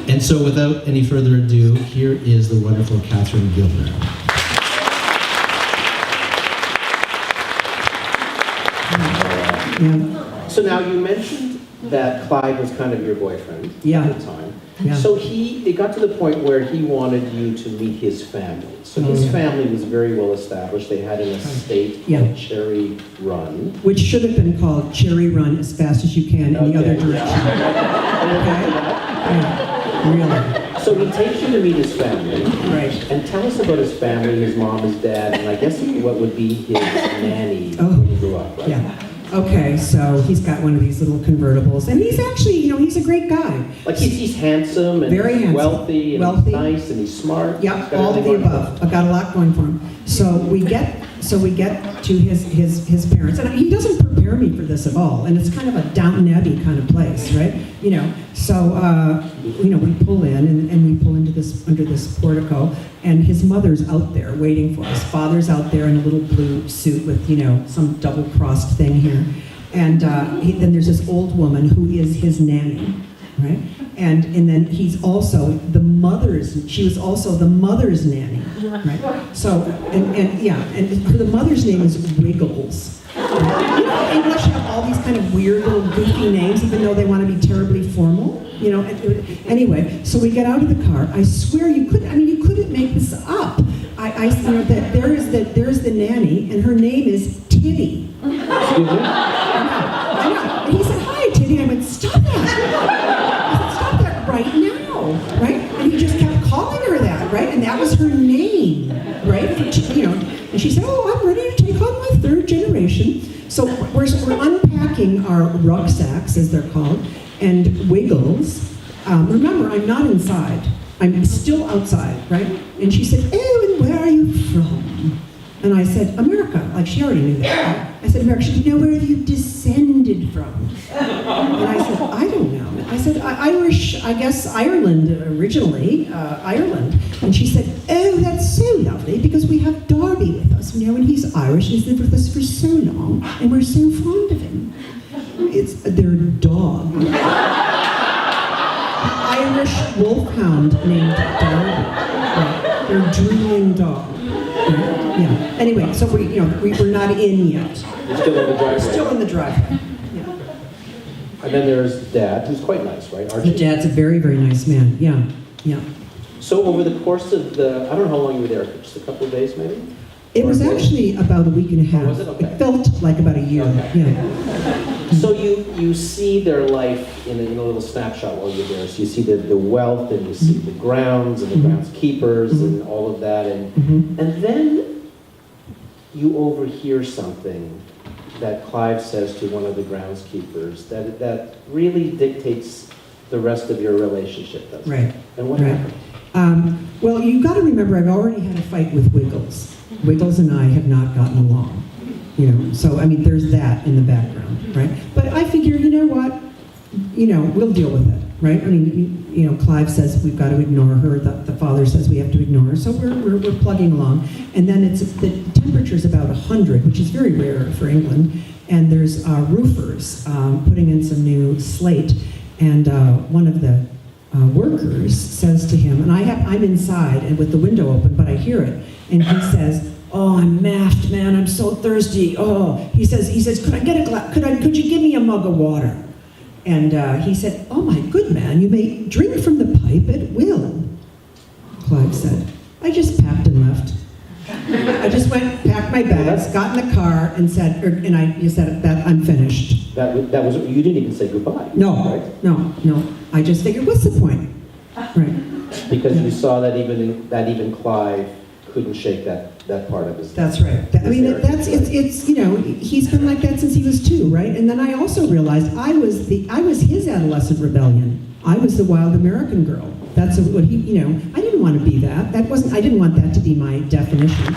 And so without any further ado, here is the wonderful Catherine Gildiner. Yeah. So now you mentioned that Clive was kind of your boyfriend at the time. Yeah. So it got to the point where he wanted you to meet his family. So his family was very well established. They had an estate called Cherry Run. Which should have been called Cherry Run as fast as you can in the other direction. Really. So he takes you to meet his family. Right. And tell us about his family, his mom, his dad, and I guess what would be his nanny when he grew up, right? Yeah. Okay, so he's got one of these little convertibles, and he's actually, he's a great guy. Like he's handsome and very handsome, wealthy, and he's nice, and he's smart. Yep, all of the above. I've got a lot going for him. So we get to his parents, and he doesn't prepare me for this at all. And it's kind of a Downton Abbey kind of place, right? So we pull in and we pull into under this portico, and his mother's out there waiting for us. Father's out there in a little blue suit with some double-crossed thing here, and then there's this old woman who is his nanny, right? And then he's also she was also the mother's nanny, right? So, and the mother's name is Wiggles. Right? English have all these kind of weird little goofy names, even though they want to be terribly formal. Anyway, so we get out of the car. I swear you couldn't make this up. That there's the nanny, and her name is Titty. I know. And he said, "Hi, Titty." I went, "Stop that." Stop that right now, right? And he just kept calling her that, right? And that was her name, right? And she said, "Oh, I'm ready to take on my third generation." So we're unpacking our rucksacks, as they're called, and Wiggles. Remember, I'm not inside. I'm still outside, right? And she said, "Oh, and where are you from?" And I said, "America." Like, she already knew that. I said, "America." She said, "No, where have you descended from?" And I said, "I don't know." I said, "Irish, I guess Ireland originally, Ireland." And she said, "Oh, that's so lovely, because we have Darby with us, and he's Irish, and he's lived with us for so long, and we're so fond of him." It's their dog. Irish wolfhound named Darby. Right. Their drooling dog. Right. Yeah. Anyway, so we're not in yet. You're still in the driveway. Still in the driveway. Yeah. And then there's Dad, who's quite nice, right? Archie? The dad's a very, very nice man. Yeah. Yeah. So over the course of I don't know how long you were there, just a couple of days maybe? It was actually about a week and a half. Oh, was it? Okay. It felt like about a year. Okay. Yeah. So you see their life in a little snapshot while you're there. So you see the wealth, and you see the grounds and the groundskeepers and all of that, and then you overhear something that Clive says to one of the groundskeepers that really dictates the rest of your relationship, doesn't it? Right. And what happened? Well, you've got to remember, I've already had a fight with Wiggles. Wiggles and I have not gotten along. So there's that in the background, right? But I figure, what? We'll deal with it, right? Clive says we've got to ignore her. The father says we have to ignore her. So we're plugging along. And then the temperature's about 100, which is very rare for England. And there's roofers putting in some new slate. And one of the workers says to him, and I'm inside and with the window open, but I hear it. And he says, "Oh, I'm maffed, man. I'm so thirsty. Oh," he says, "Could I get a glass? Could you give me a mug of water?" And he said, "Oh, my good man, you may drink from the pipe at will." Clive said, "I just packed and left. I just went, packed my bags, got in the car, and said, that I'm finished." That was you didn't even say goodbye. No, right? no. I just figured, what's the point? Right. Because you saw that even Clive couldn't shake that part of his. That's right. He's been like that since he was 2, right? And then I also realized I was his adolescent rebellion. I was the wild American girl. That's what he, I didn't want to be that. I didn't want that to be my definition.